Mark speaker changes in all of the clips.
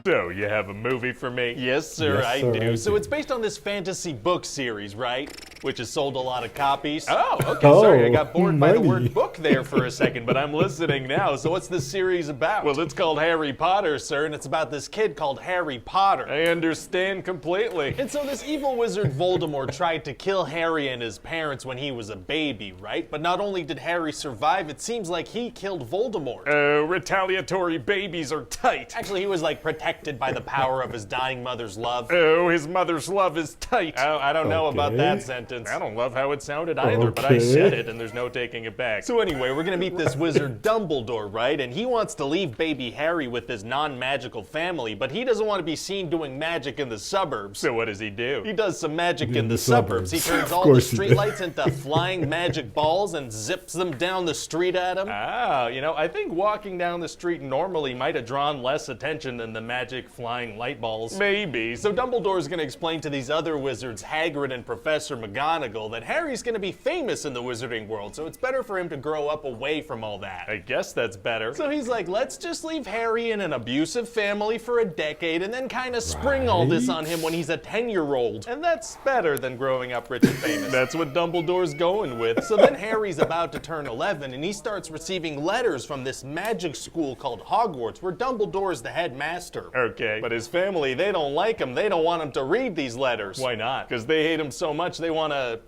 Speaker 1: So, you have a movie for me?
Speaker 2: Yes, sir,
Speaker 3: Yes,
Speaker 2: I
Speaker 3: sir,
Speaker 2: do.
Speaker 3: I
Speaker 2: So
Speaker 3: do.
Speaker 2: it's based on this fantasy book series, right? Which has sold a lot of copies.
Speaker 1: Oh, okay,
Speaker 3: Oh,
Speaker 1: sorry, I got bored by the
Speaker 3: money.
Speaker 1: word book there for a second, but I'm listening now. So what's this series about?
Speaker 2: Well, it's called Harry Potter, sir, and it's about this kid called Harry Potter.
Speaker 1: I understand completely.
Speaker 2: And so this evil wizard Voldemort tried to kill Harry and his parents when he was a baby, right? But not only did Harry survive, it seems like he killed Voldemort.
Speaker 1: Retaliatory babies are tight.
Speaker 2: Actually, he was like protected by the power of his dying mother's love.
Speaker 1: Oh, his mother's love is tight.
Speaker 2: I don't know about
Speaker 3: Okay.
Speaker 2: that sentence.
Speaker 1: I don't love how it sounded either, but I
Speaker 3: Okay.
Speaker 1: said it and there's no taking it back.
Speaker 2: So anyway, we're gonna meet this wizard Dumbledore, right? And he wants to leave baby Harry with his non-magical family, but he doesn't want to be seen doing magic in the suburbs.
Speaker 1: So what does he do?
Speaker 2: He does some magic in
Speaker 3: In
Speaker 2: the
Speaker 3: the
Speaker 2: suburbs. He
Speaker 3: suburbs.
Speaker 2: turns
Speaker 3: Of
Speaker 2: all the
Speaker 3: course he does.
Speaker 2: streetlights into flying magic balls and zips them down the street at him.
Speaker 1: I think walking down the street normally might have drawn less attention than the magic flying light balls. Maybe.
Speaker 2: So Dumbledore's gonna explain to these other wizards, Hagrid and Professor McGonagall, that Harry's gonna be famous in the wizarding world, so it's better for him to grow up away from all that.
Speaker 1: I guess that's better.
Speaker 2: So he's like, let's just leave Harry in an abusive family for a decade and then kind of spring all this on him when he's a 10-year-old. And that's better than growing up rich and famous.
Speaker 1: That's what Dumbledore's going with.
Speaker 2: So then Harry's about to turn 11 and he starts receiving letters from this magic school called Hogwarts where Dumbledore's the headmaster.
Speaker 1: Okay,
Speaker 2: But his family, they don't like him. They don't want him to read these letters.
Speaker 1: why not?
Speaker 2: Because they hate him so much they want to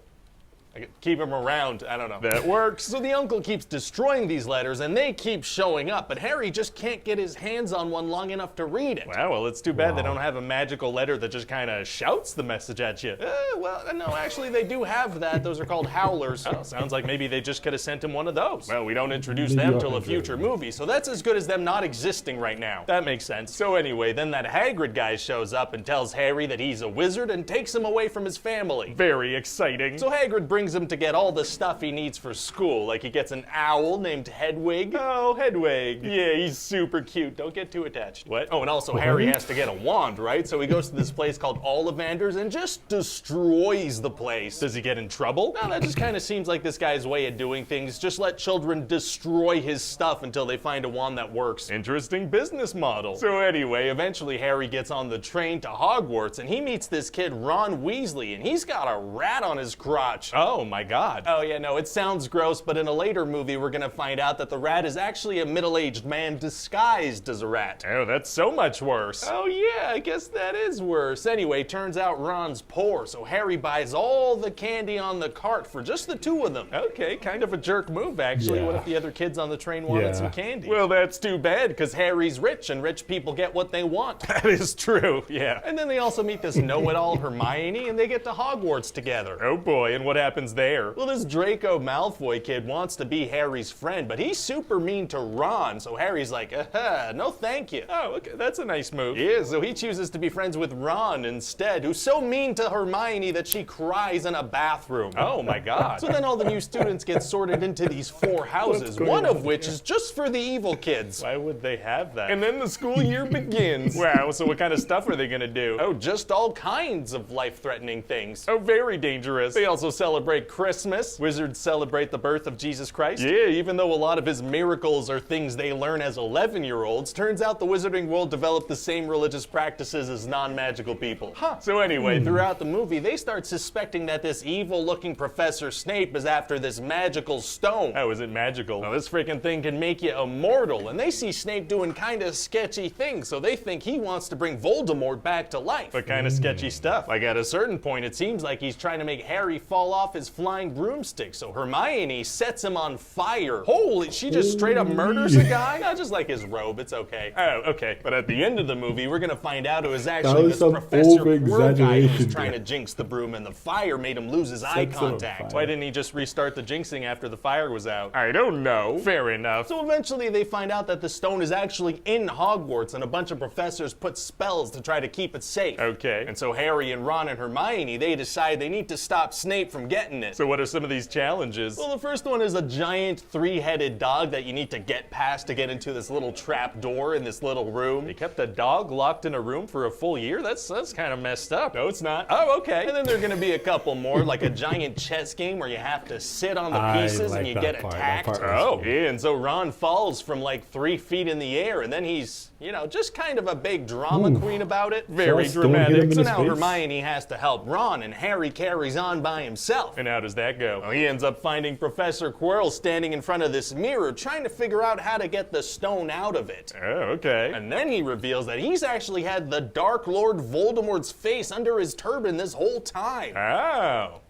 Speaker 2: keep him around. I don't know.
Speaker 1: That works.
Speaker 2: So the uncle keeps destroying these letters and they keep showing up, but Harry just can't get his hands on one long enough to read it.
Speaker 1: Wow, well, it's too bad they
Speaker 3: Wow.
Speaker 1: don't have a magical letter that just kind of shouts the message at you.
Speaker 2: No, actually they do have that. Those are called howlers.
Speaker 1: Oh, sounds like maybe they just could have sent him one of those.
Speaker 2: Well, we don't introduce
Speaker 3: Maybe
Speaker 2: them
Speaker 3: I'll
Speaker 2: till a
Speaker 3: have
Speaker 2: future
Speaker 3: that.
Speaker 2: movie, so that's as good as them not existing right now.
Speaker 1: That makes sense.
Speaker 2: So anyway, then that Hagrid guy shows up and tells Harry that he's a wizard and takes him away from his family.
Speaker 1: Very exciting.
Speaker 2: So Hagrid brings him to get all the stuff he needs for school, like he gets an owl named Hedwig.
Speaker 1: Oh, Hedwig.
Speaker 2: Yeah, he's super cute. Don't get too attached. What? Oh, and also Harry has to get a wand, right? So he goes to this place called Ollivander's and just destroys the place.
Speaker 1: Does he get in trouble?
Speaker 2: No, that just kind of seems like this guy's way of doing things. Just let children destroy his stuff until they find a wand that works.
Speaker 1: Interesting business model.
Speaker 2: So anyway, eventually Harry gets on the train to Hogwarts and he meets this kid Ron Weasley and he's got a rat on his crotch.
Speaker 1: Oh my god.
Speaker 2: Oh yeah, no, it sounds gross, but in a later movie we're gonna find out that the rat is actually a middle-aged man disguised as a rat.
Speaker 1: Oh, that's so much worse.
Speaker 2: Oh yeah, I guess that is worse. Anyway, turns out Ron's poor, so Harry buys all the candy on the cart for just the two of them.
Speaker 1: Okay, kind of a jerk move, actually.
Speaker 3: Yeah.
Speaker 2: What if the other kids on the train wanted
Speaker 3: Yeah.
Speaker 2: some candy?
Speaker 1: Well, that's too bad.
Speaker 2: because Harry's rich and rich people get what they want.
Speaker 1: That is true, yeah.
Speaker 2: And then they also meet this know-it-all Hermione and they get to Hogwarts together.
Speaker 1: Oh boy, and what happens there?
Speaker 2: Well, this Draco Malfoy kid wants to be Harry's friend, but he's super mean to Ron, so Harry's like, no thank you.
Speaker 1: Oh, okay, that's a nice move.
Speaker 2: Yeah, so he chooses to be friends with Ron instead, who's so mean to Hermione that she cries in a bathroom.
Speaker 1: Oh my god.
Speaker 2: So then all the new students get sorted into these 4 houses,
Speaker 3: going
Speaker 2: one
Speaker 3: on
Speaker 2: of which is just for the evil kids.
Speaker 1: Why would they have that?
Speaker 2: And then the school year begins.
Speaker 1: Wow, so what kind of stuff are they gonna do?
Speaker 2: Oh, just all kinds of life-threatening things.
Speaker 1: Oh, very dangerous.
Speaker 2: They also celebrate Christmas. Wizards celebrate the birth of Jesus Christ.
Speaker 1: Yeah,
Speaker 2: Even though a lot of his miracles are things they learn as 11-year-olds, turns out the wizarding world developed the same religious practices as non-magical people. So anyway, throughout the movie, they start suspecting that this evil-looking Professor Snape is after this magical stone.
Speaker 1: Oh, is it magical?
Speaker 2: Now, this freaking thing can make you immortal, and they see Snape doing kind of sketchy things, so they think he wants to bring Voldemort back to life.
Speaker 1: What kind of sketchy stuff?
Speaker 2: Like at a certain point, it seems like he's trying to make Harry fall off his flying broomstick, so Hermione sets him on fire. Holy, she just straight up murders a guy? No, just like his robe, it's okay.
Speaker 1: Oh, okay.
Speaker 2: But at the end of the movie, we're gonna find out it was actually
Speaker 3: was
Speaker 2: this
Speaker 3: some
Speaker 2: Professor Quirrell guy who
Speaker 3: over-exaggeration
Speaker 2: was trying
Speaker 3: there.
Speaker 2: to jinx the broom, and the fire made him lose his eye
Speaker 3: Sets him on
Speaker 2: contact.
Speaker 3: fire.
Speaker 1: Why didn't he just restart the jinxing after the fire was out? I don't know. Fair enough.
Speaker 2: So eventually they find out that the stone is actually in Hogwarts and a bunch of professors put spells to try to keep it safe.
Speaker 1: Okay.
Speaker 2: And so Harry and Ron and Hermione, they decide they need to stop Snape from getting getting it.
Speaker 1: So what are some of these challenges?
Speaker 2: Well, the first one is a giant three-headed dog that you need to get past to get into this little trap door in this little room.
Speaker 1: They kept a dog locked in a room for a full year? That's kind of messed up.
Speaker 2: No, it's not.
Speaker 1: Oh, okay.
Speaker 2: And then there are going to be a couple more, like a giant chess game where you have to sit on the pieces and you get attacked.
Speaker 1: Oh,
Speaker 2: Yeah, and so Ron falls from like 3 feet in the air, and then he's, you know, just kind of a big drama queen about it. Very
Speaker 3: Don't hit him
Speaker 2: dramatic.
Speaker 3: in
Speaker 2: So
Speaker 3: his
Speaker 2: now
Speaker 3: face.
Speaker 2: Hermione has to help Ron, and Harry carries on by himself.
Speaker 1: And how does that go?
Speaker 2: Well, he ends up finding Professor Quirrell standing in front of this mirror, trying to figure out how to get the stone out of it.
Speaker 1: Oh, okay.
Speaker 2: And then he reveals that he's actually had the Dark Lord Voldemort's face under his turban this whole time.
Speaker 1: Oh.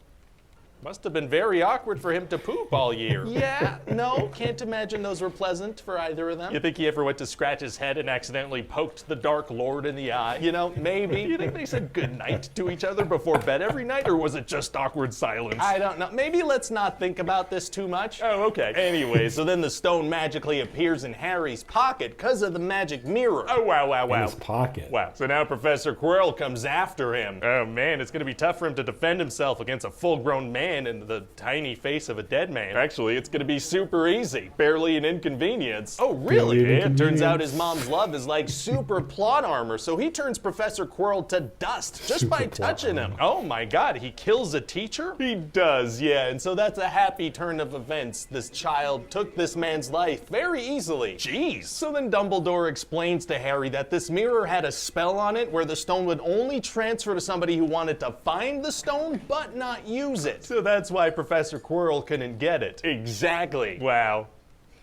Speaker 1: Must have been very awkward for him to poop all year.
Speaker 2: Yeah, no, can't imagine those were pleasant for either of them.
Speaker 1: You think he ever went to scratch his head and accidentally poked the Dark Lord in the eye?
Speaker 2: You know, maybe.
Speaker 1: You think they said goodnight to each other before bed every night, or was it just awkward silence?
Speaker 2: I don't know. Maybe let's not think about this too much.
Speaker 1: Oh, okay.
Speaker 2: Anyway, so then the stone magically appears in Harry's pocket because of the magic mirror.
Speaker 1: Oh, wow, wow,
Speaker 3: In
Speaker 1: wow.
Speaker 3: his pocket.
Speaker 1: Wow.
Speaker 2: So now Professor Quirrell comes after him.
Speaker 1: Oh, man, it's going to be tough for him to defend himself against a full-grown man and the tiny face of a dead man.
Speaker 2: Actually, it's going to be super easy. Barely an inconvenience.
Speaker 1: Oh, really?
Speaker 3: Barely.
Speaker 2: Yeah, it turns out his mom's love is like super plot armor, so he turns Professor Quirrell to dust just by
Speaker 3: Super plot
Speaker 2: touching him.
Speaker 1: Oh, my God, he kills a teacher?
Speaker 2: He does, yeah, and so that's a happy turn of events. This child took this man's life very easily.
Speaker 1: Jeez.
Speaker 2: So then Dumbledore explains to Harry that this mirror had a spell on it where the stone would only transfer to somebody who wanted to find the stone but not use it.
Speaker 1: So that's why Professor Quirrell couldn't get it.
Speaker 2: Exactly.
Speaker 1: Wow.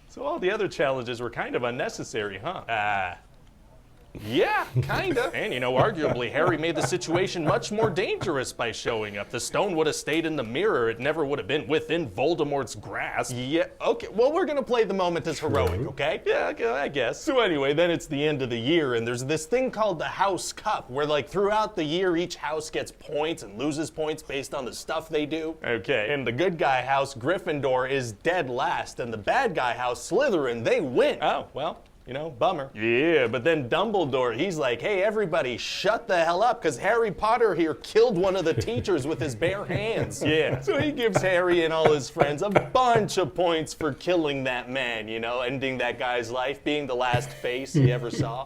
Speaker 1: So all the other challenges were kind of unnecessary, huh?
Speaker 2: Yeah, kinda.
Speaker 1: And, you know, arguably, Harry made the situation much more dangerous by showing up. The stone would have stayed in the mirror. It never would have been within Voldemort's grasp.
Speaker 2: Yeah, okay, well, we're gonna play the moment as heroic, okay?
Speaker 1: Yeah, I guess.
Speaker 2: So anyway, then it's the end of the year, and there's this thing called the House Cup, where like throughout the year, each house gets points and loses points based on the stuff they do.
Speaker 1: Okay.
Speaker 2: And the good guy house, Gryffindor, is dead last, and the bad guy house, Slytherin, they win.
Speaker 1: Oh, well, you know, bummer.
Speaker 2: Yeah, but then Dumbledore, he's like, hey, everybody, shut the hell up, because Harry Potter here killed one of the teachers with his bare hands.
Speaker 1: Yeah.
Speaker 2: So he gives Harry and all his friends a bunch of points for killing that man, you know, ending that guy's life, being the last face he ever saw.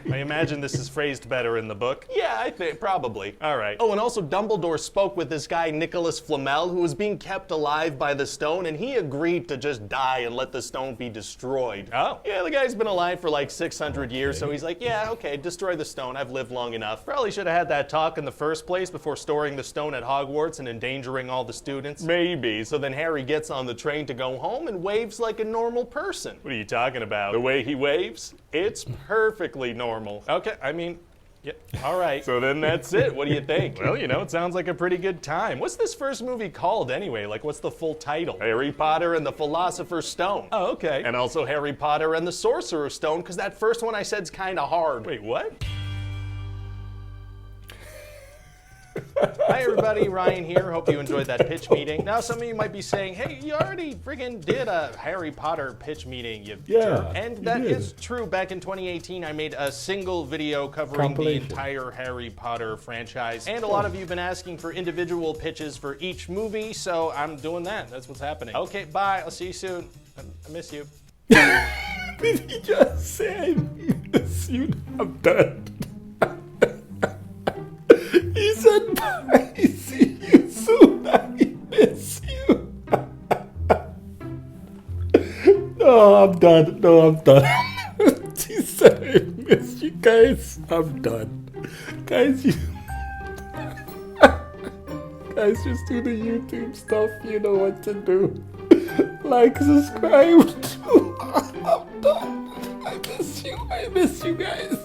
Speaker 1: I imagine this is phrased better in the book.
Speaker 2: Yeah, I think, probably.
Speaker 1: All right.
Speaker 2: Oh, and also Dumbledore spoke with this guy, Nicholas Flamel, who was being kept alive by the stone, and he agreed to just die and let the stone be destroyed.
Speaker 1: Oh.
Speaker 2: Yeah, the guy's been alive for like 600 years, so he's like, yeah, okay, destroy the stone. I've lived long enough.
Speaker 1: Probably should have had that talk in the first place before storing the stone at Hogwarts and endangering all the students.
Speaker 2: Maybe. So then Harry gets on the train to go home and waves like a normal person.
Speaker 1: What are you talking about?
Speaker 2: The way he waves, it's perfectly normal.
Speaker 1: Okay, I mean, yeah, all right.
Speaker 2: So then that's it. What do you think?
Speaker 1: Well, you know, it sounds like a pretty good time. What's this first movie called anyway? Like, what's the full title?
Speaker 2: Harry Potter and the Philosopher's Stone.
Speaker 1: Oh, okay.
Speaker 2: And also Harry Potter and the Sorcerer's Stone, because that first one I said's kind of hard.
Speaker 1: Wait, what?
Speaker 2: Hi everybody, Ryan here. Hope you enjoyed that pitch meeting. Now some of you might be saying, hey, you already friggin' did a Harry Potter pitch meeting, you
Speaker 3: Yeah,
Speaker 2: jerk. And
Speaker 3: you
Speaker 2: that
Speaker 3: did.
Speaker 2: is true. Back in 2018, I made a single video covering the
Speaker 3: Compilation.
Speaker 2: entire Harry Potter franchise. And a lot of you have been asking for individual pitches for each movie, so I'm doing that. That's what's happening. Okay, bye. I'll see you soon. I miss you.
Speaker 3: Did he just say, miss you? I'm done. He said, bye, see you soon, I miss you. No, I'm done. No, I'm done. He said, I miss you guys. I'm done. Guys, guys, just do the YouTube stuff. You know what to do. Like, subscribe. I'm done. I miss you. I miss you guys.